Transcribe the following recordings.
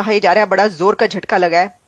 कहा जा रहा है बड़ा जोर का झटका लगा है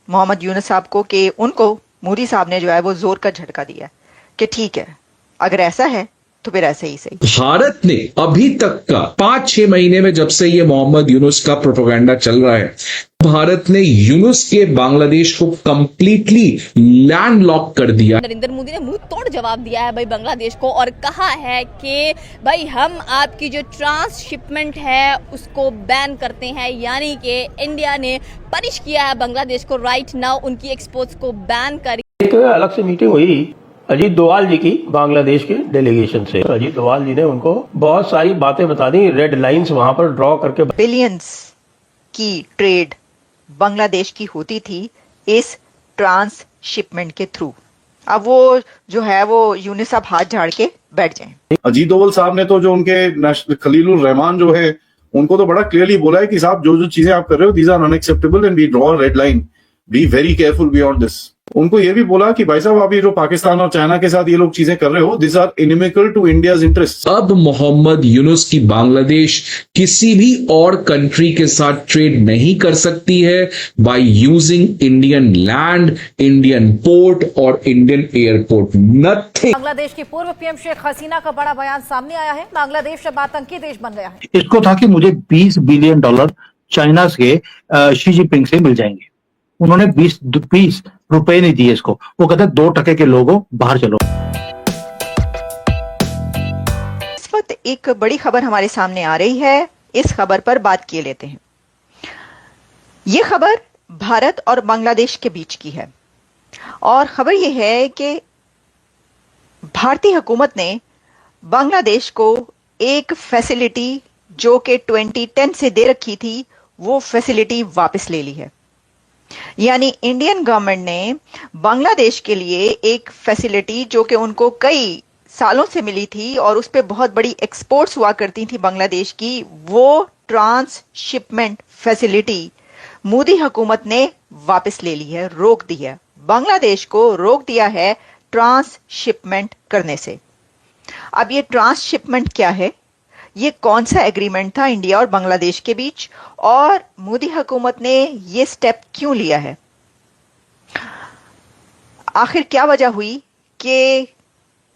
मोहम्मद यूनुस साहब को कि उनको मोदी साहब ने जो है वो जोर का झटका दिया है कि ठीक है, अगर ऐसा है तो फिर ऐसे ही सही। भारत ने अभी तक का 5-6 महीने में, जब से ये मोहम्मद यूनुस का प्रोपेगेंडा चल रहा है, भारत ने यूनुस के बांग्लादेश को कंप्लीटली लैंड लॉक कर दिया। नरेंद्र मोदी ने मुंह तोड़ जवाब दिया है भाई बांग्लादेश को और कहा है कि भाई हम आपकी जो ट्रांसशिपमेंट है उसको बैन करते हैं, यानी कि इंडिया ने पनिश किया है बांग्लादेश को राइट नाउ उनकी एक्सपोर्ट्स को बैन कर। एक अलग से मीटिंग हुई अजीत डोवाल जी की बांग्लादेश के डेलीगेशन से। अजीत डोवाल जी ने उनको बहुत सारी बातें बता दी, रेड लाइंस वहां पर ड्रॉ करके। बिलियंस की ट्रेड बांग्लादेश की होती थी इस ट्रांसशिपमेंट के थ्रू। अब वो जो है वो यूनुस साहब हाथ झाड़ के बैठ जाएं। अजीत डोवाल साहब ने तो जो उनके खलीलुर रहमान जो है उनको तो बड़ा क्लियरली बोला है कि साहब जो जो चीजें आप कर रहे हो these are unacceptable and we draw red line, be very careful beyond this. उनको ये भी बोला कि भाई साहब आप ये जो पाकिस्तान और चाइना के साथ ये लोग चीजें कर रहे हो, this are inimical to India's interest. अब मोहम्मद यूनुस की बांग्लादेश किसी भी और कंट्री के साथ ट्रेड नहीं कर सकती है by using Indian land, Indian port और इंडियन एयरपोर्ट, नथिंग। बांग्लादेश की पूर्व पीएम शेख हसीना का बड़ा बयान सामने आया है। बांग्लादेश अब आतंकी देश बन गया है। इसको था कि मुझे $20 बिलियन चाइना के शी जिनपिंग से मिल जाएंगे। उन्होंने 20 रुपए नहीं दिए इसको। वो कहते 2% के लोगों बाहर चलो। इस वक्त एक बड़ी खबर हमारे सामने आ रही है, इस खबर पर बात किए लेते हैं। यह खबर भारत और बांग्लादेश के बीच की है और खबर यह है कि भारतीय हुकूमत ने बांग्लादेश को एक फैसिलिटी जो कि 2010 से दे रखी थी वो फैसिलिटी वापस ले ली है। यानी इंडियन गवर्नमेंट ने बांग्लादेश के लिए एक फैसिलिटी जो कि उनको कई सालों से मिली थी और उस पर बहुत बड़ी एक्सपोर्ट्स हुआ करती थी बांग्लादेश की, वो ट्रांसशिपमेंट फैसिलिटी मोदी हुकूमत ने वापस ले ली है, रोक दी है। बांग्लादेश को रोक दिया है ट्रांसशिपमेंट करने से। अब ये ट्रांसशिपमेंट क्या है, ये कौन सा एग्रीमेंट था इंडिया और बांग्लादेश के बीच और मोदी हुकूमत ने ये स्टेप क्यों लिया है? आखिर क्या वजह हुई कि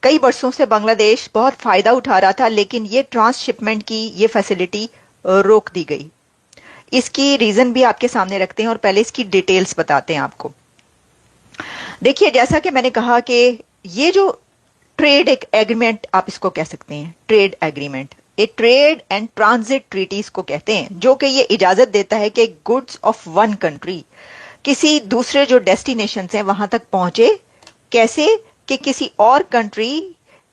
कई वर्षों से बांग्लादेश बहुत फायदा उठा रहा था लेकिन ये ट्रांसशिपमेंट की ये फैसिलिटी रोक दी गई? इसकी रीजन भी आपके सामने रखते हैं और पहले इसकी डिटेल्स बताते हैं आपको। देखिए, जैसा कि मैंने कहा कि ये जो ट्रेड एक एग्रीमेंट आप इसको कह सकते हैं, trade agreement, a trade and transit treaties को कहते हैं, जो कि ये इजाजत देता है कि गुड्स ऑफ वन कंट्री किसी दूसरे जो डेस्टिनेशन हैं वहां तक पहुंचे, कैसे कि किसी और कंट्री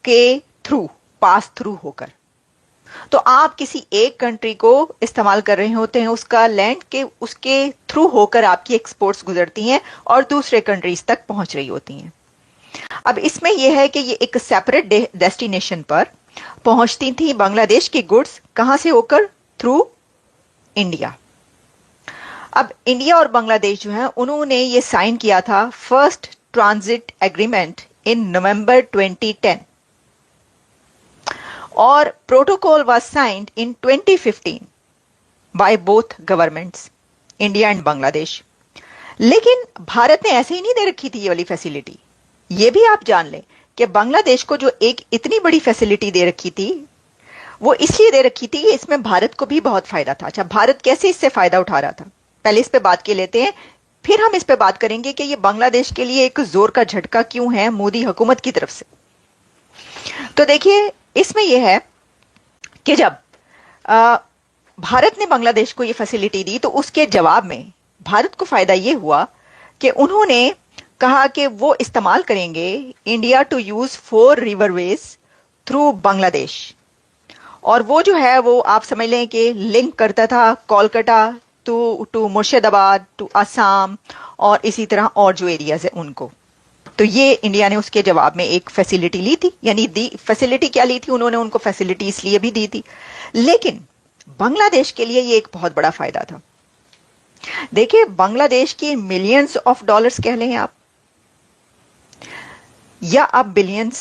के थ्रू, पास थ्रू होकर। तो आप किसी एक कंट्री को इस्तेमाल कर रहे होते हैं उसका लैंड के, उसके थ्रू होकर आपकी एक्सपोर्ट्स गुजरती हैं और दूसरे कंट्रीज तक पहुंच रही होती हैं। अब इसमें यह है कि ये एक सेपरेट डेस्टिनेशन पर पहुंचती थी बांग्लादेश की गुड्स, कहां से होकर? Through India. अब इंडिया और बांग्लादेश जो है उन्होंने ये साइन किया था फर्स्ट ट्रांजिट एग्रीमेंट इन नवंबर 2010 और protocol was signed in 2015 by both governments, India and Bangladesh. लेकिन भारत ने ऐसे ही नहीं दे रखी थी ये वाली फैसिलिटी। ये भी आप जान लें कि बांग्लादेश को जो एक इतनी बड़ी फैसिलिटी दे रखी थी वो इसलिए दे रखी थी, इसमें भारत को भी बहुत फायदा था। अच्छा, भारत कैसे इससे फायदा उठा रहा था, पहले इस पे बात के लेते हैं, फिर हम इस पे बात करेंगे कि ये बांग्लादेश के लिए एक जोर का झटका क्यों है मोदी हुकूमत की तरफ से। तो देखिए, इसमें यह है कि जब भारत ने बांग्लादेश को ये फैसिलिटी दी तो उसके जवाब में भारत को फायदा ये हुआ कि उन्होंने कहा कि वो इस्तेमाल करेंगे India to use 4 riverways through Bangladesh, और वो जो है वो आप समझ लें कि लिंक करता था कोलकाता टू मुर्शिदाबाद टू असम और इसी तरह और जो एरियाज है उनको। तो ये इंडिया ने उसके जवाब में एक फैसिलिटी ली थी। यानी दी फैसिलिटी क्या ली थी उन्होंने, उनको फैसिलिटी इसलिए भी दी थी, लेकिन बांग्लादेश के लिए ये एक बहुत बड़ा फायदा था। देखिए, बांग्लादेश की मिलियंस ऑफ डॉलर्स कह लें आप या आप बिलियंस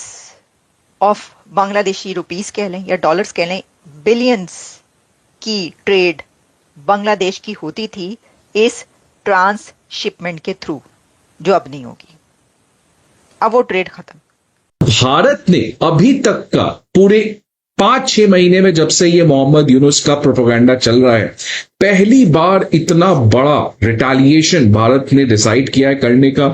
ऑफ बांग्लादेशी रुपीस कह लें या डॉलर्स कह लें, बिलियंस की ट्रेड बांग्लादेश की होती थी इस ट्रांसशिपमेंट के थ्रू, जो अब नहीं होगी। अब वो ट्रेड खत्म। भारत ने अभी तक का पूरे 5-6 महीने में, जब से ये मोहम्मद यूनुस का प्रोपेगेंडा चल रहा है, पहली बार इतना बड़ा रिटेलिएशन भारत ने डिसाइड किया है करने का।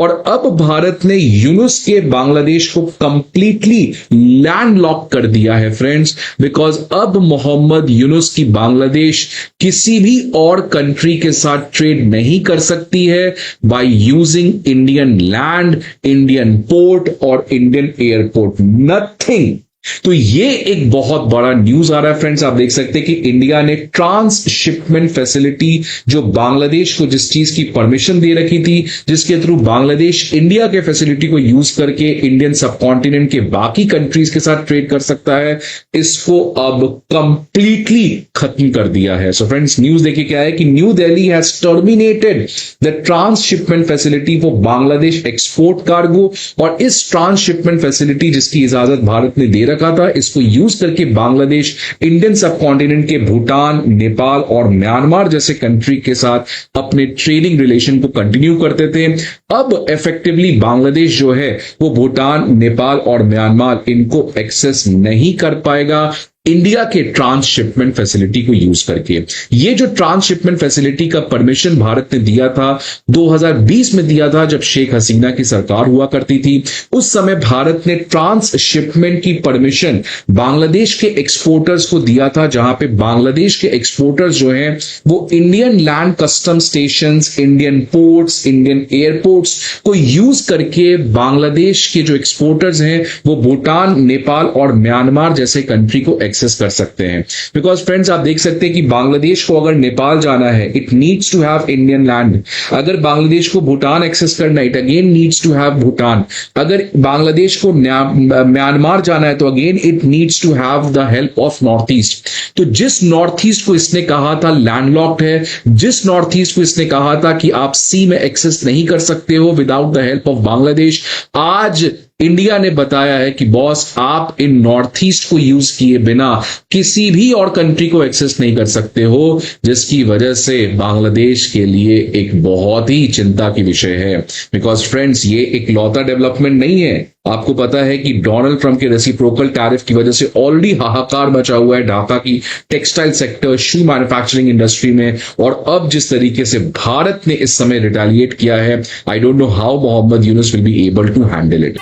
और अब भारत ने यूनुस के बांग्लादेश को कंप्लीटली लैंडलॉक कर दिया है फ्रेंड्स, बिकॉज अब मोहम्मद यूनुस की बांग्लादेश किसी भी और कंट्री के साथ ट्रेड नहीं कर सकती है by using Indian land, Indian port और इंडियन एयरपोर्ट, नथिंग। तो ये एक बहुत बड़ा न्यूज आ रहा है फ्रेंड्स। आप देख सकते हैं कि इंडिया ने ट्रांसशिपमेंट फैसिलिटी, जो बांग्लादेश को जिस चीज की परमिशन दे रखी थी, जिसके थ्रू बांग्लादेश इंडिया के फैसिलिटी को यूज करके इंडियन सबकॉन्टिनेंट के बाकी कंट्रीज के साथ ट्रेड कर सकता है, इसको अब कंप्लीटली खत्म कर दिया है। सो फ्रेंड्स, न्यूज देखिए क्या है कि new Delhi has terminated the transshipment facility for Bangladesh export cargo. और इस ट्रांसशिपमेंट फैसिलिटी जिसकी इजाजत भारत ने दे रखा था, इसको यूज करके बांग्लादेश इंडियन सबकॉन्टिनेंट के भूटान, नेपाल और म्यांमार जैसे कंट्री के साथ अपने ट्रेडिंग रिलेशन को कंटिन्यू करते थे। अब इफेक्टिवली बांग्लादेश जो है वो भूटान, नेपाल और म्यांमार इनको एक्सेस नहीं कर पाएगा इंडिया के ट्रांसशिपमेंट फैसिलिटी को यूज करके। ये जो ट्रांसशिपमेंट फैसिलिटी का परमिशन भारत ने दिया था 2020 में दिया था, जब शेख हसीना की सरकार हुआ करती थी, उस समय भारत ने ट्रांसशिपमेंट की परमिशन बांग्लादेश के एक्सपोर्टर्स को दिया था, जहां पे बांग्लादेश के एक्सपोर्टर्स जो हैं वो Indian land custom stations, Indian ports, Indian airports को यूज करके बांग्लादेश के जो एक्सपोर्टर्स हैं वो भूटान, नेपाल और म्यांमार जैसे कंट्री को एक्सेस कर सकते हैं। बिकॉज फ्रेंड्स, आप देख सकते हैं कि बांग्लादेश को अगर नेपाल जाना है, it needs to have Indian land. अगर बांग्लादेश को भूटान एक्सेस करना है, it again needs to have Bhutan. अगर बांग्लादेश को म्यांमार जाना है, तो again it needs to have the help of north east. तो जिस नॉर्थ ईस्ट को इसने कहा था लैंडलॉक्ड है, जिस नॉर्थ ईस्ट को इसने कहा था कि आप सी में एक्सेस नहीं कर सकते हो without the help of Bangladesh, आज इंडिया ने बताया है कि बॉस, आप इन नॉर्थ ईस्ट को यूज किए बिना किसी भी और कंट्री को एक्सेस नहीं कर सकते हो, जिसकी वजह से बांग्लादेश के लिए एक बहुत ही चिंता की विषय है। बिकॉज फ्रेंड्स, ये एक लौता डेवलपमेंट नहीं है। आपको पता है कि डोनाल्ड ट्रंप के रेसिप्रोकल टैरिफ की वजह से ऑलरेडी हाहाकार मचा हुआ है ढाका की टेक्सटाइल सेक्टर, शू मैन्युफैक्चरिंग इंडस्ट्री में। और अब जिस तरीके से भारत ने इस समय रिटेलिएट किया है, I don't know how Mohammad Yunus will be able to handle it.